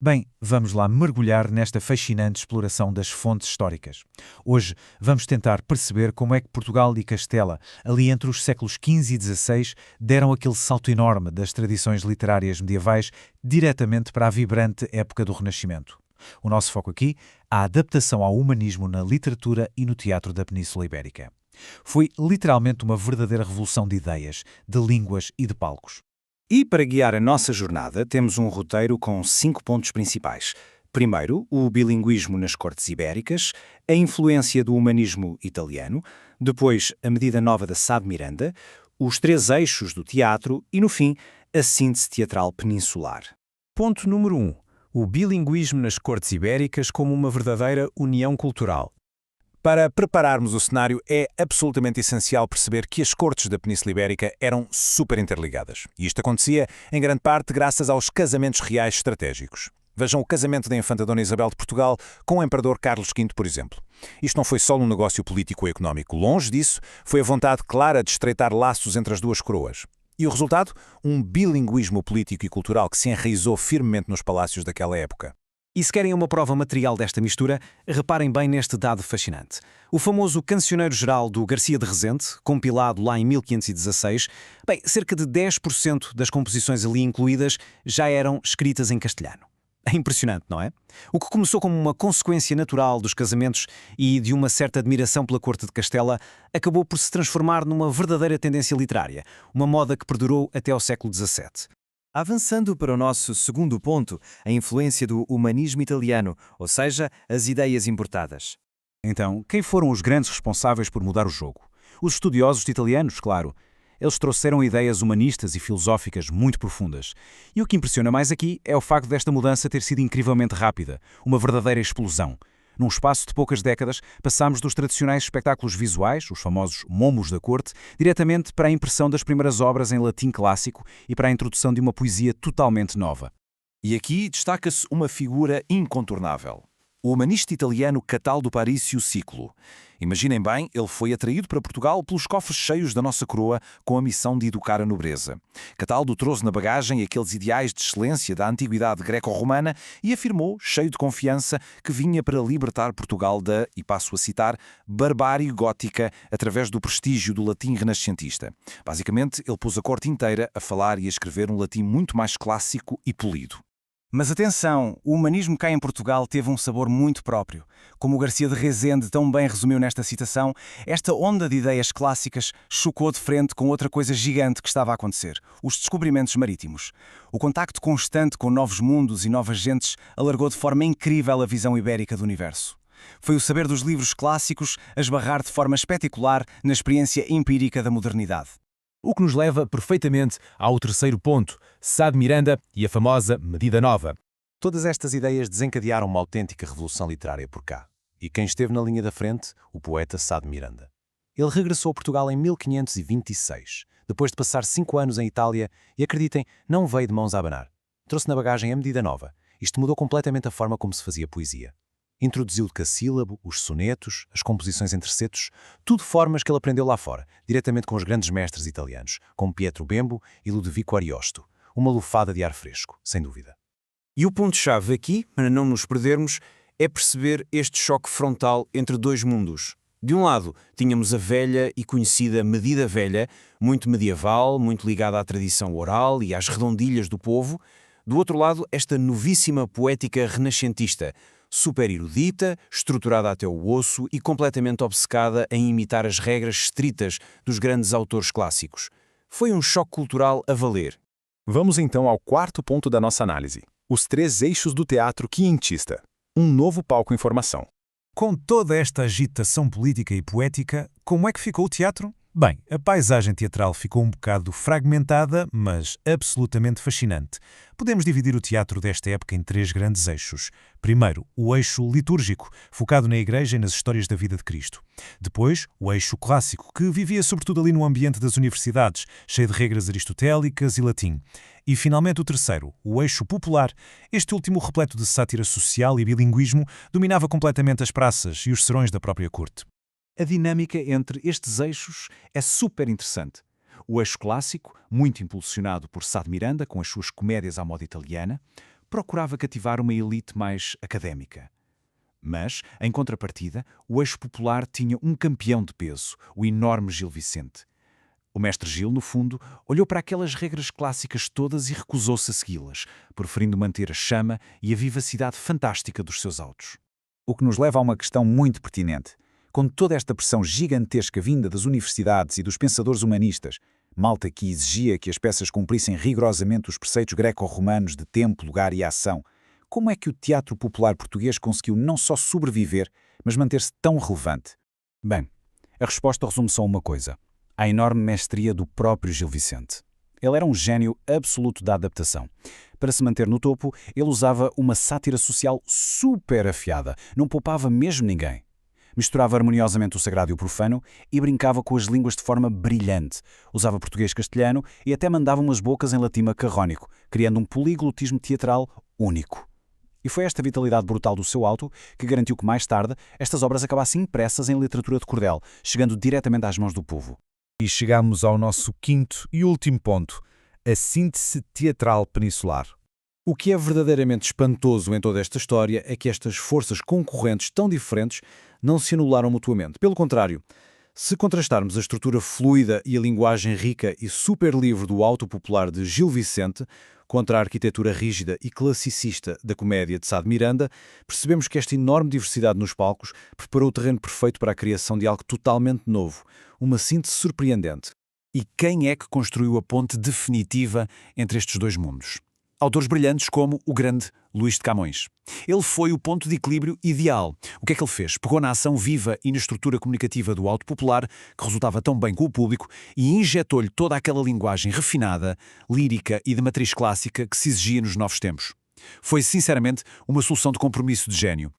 Bem, vamos lá mergulhar nesta fascinante exploração das fontes históricas. Hoje vamos tentar perceber como é que Portugal e Castela, ali entre os séculos XV e XVI, deram aquele salto enorme das tradições literárias medievais diretamente para a vibrante época do Renascimento. O nosso foco aqui, a adaptação ao humanismo na literatura e no teatro da Península Ibérica. Foi literalmente uma verdadeira revolução de ideias, de línguas e de palcos. E para guiar a nossa jornada, temos um roteiro com 5 pontos principais. Primeiro, o bilinguismo nas cortes ibéricas, a influência do humanismo italiano, depois a medida nova da Sá de Miranda, os 3 eixos do teatro e, no fim, a síntese teatral peninsular. Ponto número 1. O bilinguismo nas cortes ibéricas como uma verdadeira união cultural. Para prepararmos o cenário, é absolutamente essencial perceber que as cortes da Península Ibérica eram super interligadas. E isto acontecia, em grande parte, graças aos casamentos reais estratégicos. Vejam o casamento da infanta Dona Isabel de Portugal com o imperador Carlos V, por exemplo. Isto não foi só um negócio político ou económico. Longe disso, foi a vontade clara de estreitar laços entre as duas coroas. E o resultado? Um bilinguismo político e cultural que se enraizou firmemente nos palácios daquela época. E se querem uma prova material desta mistura, reparem bem neste dado fascinante. O famoso Cancioneiro Geral do Garcia de Rezende, compilado lá em 1516, cerca de 10% das composições ali incluídas já eram escritas em castelhano. É impressionante, não é? O que começou como uma consequência natural dos casamentos e de uma certa admiração pela corte de Castela, acabou por se transformar numa verdadeira tendência literária, uma moda que perdurou até ao século XVII. Avançando para o nosso segundo ponto, a influência do humanismo italiano, ou seja, as ideias importadas. Então, quem foram os grandes responsáveis por mudar o jogo? Os estudiosos italianos, claro. Eles trouxeram ideias humanistas e filosóficas muito profundas. E o que impressiona mais aqui é o facto desta mudança ter sido incrivelmente rápida, uma verdadeira explosão. Num espaço de poucas décadas, passámos dos tradicionais espetáculos visuais, os famosos momos da corte, diretamente para a impressão das primeiras obras em latim clássico e para a introdução de uma poesia totalmente nova. E aqui destaca-se uma figura incontornável. O humanista italiano Cataldo Parício Ciclo. Imaginem bem, ele foi atraído para Portugal pelos cofres cheios da nossa coroa com a missão de educar a nobreza. Cataldo trouxe na bagagem aqueles ideais de excelência da antiguidade greco-romana e afirmou, cheio de confiança, que vinha para libertar Portugal da, e passo a citar, barbárie gótica através do prestígio do latim renascentista. Basicamente, ele pôs a corte inteira a falar e a escrever um latim muito mais clássico e polido. Mas atenção, o humanismo cá em Portugal teve um sabor muito próprio. Como o Garcia de Rezende tão bem resumiu nesta citação, esta onda de ideias clássicas chocou de frente com outra coisa gigante que estava a acontecer, os descobrimentos marítimos. O contacto constante com novos mundos e novas gentes alargou de forma incrível a visão ibérica do universo. Foi o saber dos livros clássicos a esbarrar de forma espetacular na experiência empírica da modernidade. O que nos leva perfeitamente ao terceiro ponto, Sá de Miranda e a famosa Medida Nova. Todas estas ideias desencadearam uma autêntica revolução literária por cá. E quem esteve na linha da frente? O poeta Sá de Miranda. Ele regressou a Portugal em 1526, depois de passar 5 anos em Itália e, acreditem, não veio de mãos a abanar. Trouxe na bagagem a Medida Nova. Isto mudou completamente a forma como se fazia poesia. Introduziu o decassílabo, os sonetos, as composições em tercetos, tudo formas que ele aprendeu lá fora, diretamente com os grandes mestres italianos, como Pietro Bembo e Ludovico Ariosto. Uma lufada de ar fresco, sem dúvida. E o ponto-chave aqui, para não nos perdermos, é perceber este choque frontal entre dois mundos. De um lado, tínhamos a velha e conhecida Medida Velha, muito medieval, muito ligada à tradição oral e às redondilhas do povo. Do outro lado, esta novíssima poética renascentista, super erudita, estruturada até o osso e completamente obcecada em imitar as regras estritas dos grandes autores clássicos. Foi um choque cultural a valer. Vamos então ao quarto ponto da nossa análise. Os 3 eixos do teatro quientista. Um novo palco em formação. Com toda esta agitação política e poética, como é que ficou o teatro? Bem, a paisagem teatral ficou um bocado fragmentada, mas absolutamente fascinante. Podemos dividir o teatro desta época em 3 grandes eixos. Primeiro, o eixo litúrgico, focado na Igreja e nas histórias da vida de Cristo. Depois, o eixo clássico, que vivia sobretudo ali no ambiente das universidades, cheio de regras aristotélicas e latim. E, finalmente, o terceiro, o eixo popular. Este último, repleto de sátira social e bilinguismo, dominava completamente as praças e os serões da própria corte. A dinâmica entre estes eixos é super interessante. O eixo clássico, muito impulsionado por Sá de Miranda, com as suas comédias à moda italiana. procurava cativar uma elite mais académica. Mas, em contrapartida, o eixo popular tinha um campeão de peso, o enorme Gil Vicente. O mestre Gil, no fundo, olhou para aquelas regras clássicas todas e recusou-se a segui-las, preferindo manter a chama e a vivacidade fantástica dos seus autos. O que nos leva a uma questão muito pertinente. Com toda esta pressão gigantesca vinda das universidades e dos pensadores humanistas, malta que exigia que as peças cumprissem rigorosamente os preceitos greco-romanos de tempo, lugar e ação, como é que o teatro popular português conseguiu não só sobreviver, mas manter-se tão relevante? Bem, a resposta resume só uma coisa: a enorme mestria do próprio Gil Vicente. Ele era um gênio absoluto da adaptação. Para se manter no topo, ele usava uma sátira social super afiada, não poupava mesmo ninguém. Misturava harmoniosamente o sagrado e o profano e brincava com as línguas de forma brilhante. Usava português-castelhano e até mandava umas bocas em latim macarrónico, criando um poliglotismo teatral único. E foi esta vitalidade brutal do seu auto que garantiu que mais tarde estas obras acabassem impressas em literatura de cordel, chegando diretamente às mãos do povo. E chegamos ao nosso quinto e último ponto, a síntese teatral peninsular. O que é verdadeiramente espantoso em toda esta história é que estas forças concorrentes tão diferentes não se anularam mutuamente. Pelo contrário, se contrastarmos a estrutura fluida e a linguagem rica e super livre do auto popular de Gil Vicente contra a arquitetura rígida e classicista da comédia de Sá de Miranda, percebemos que esta enorme diversidade nos palcos preparou o terreno perfeito para a criação de algo totalmente novo, uma síntese surpreendente. E quem é que construiu a ponte definitiva entre estes dois mundos? Autores brilhantes como o grande Luís de Camões. Ele foi o ponto de equilíbrio ideal. O que é que ele fez? Pegou na ação viva e na estrutura comunicativa do auto popular, que resultava tão bem com o público, e injetou-lhe toda aquela linguagem refinada, lírica e de matriz clássica que se exigia nos novos tempos. Foi, sinceramente, uma solução de compromisso de gênio.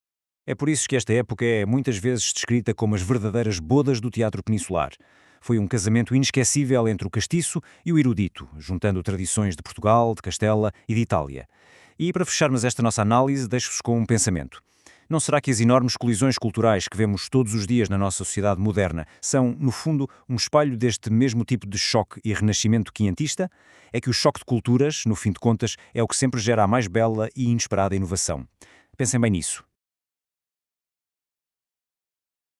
É por isso que esta época é muitas vezes descrita como as verdadeiras bodas do teatro peninsular. Foi um casamento inesquecível entre o castiço e o erudito, juntando tradições de Portugal, de Castela e de Itália. E para fecharmos esta nossa análise, deixo-vos com um pensamento. Não será que as enormes colisões culturais que vemos todos os dias na nossa sociedade moderna são, no fundo, um espelho deste mesmo tipo de choque e renascimento quinhentista? É que o choque de culturas, no fim de contas, é o que sempre gera a mais bela e inesperada inovação. Pensem bem nisso.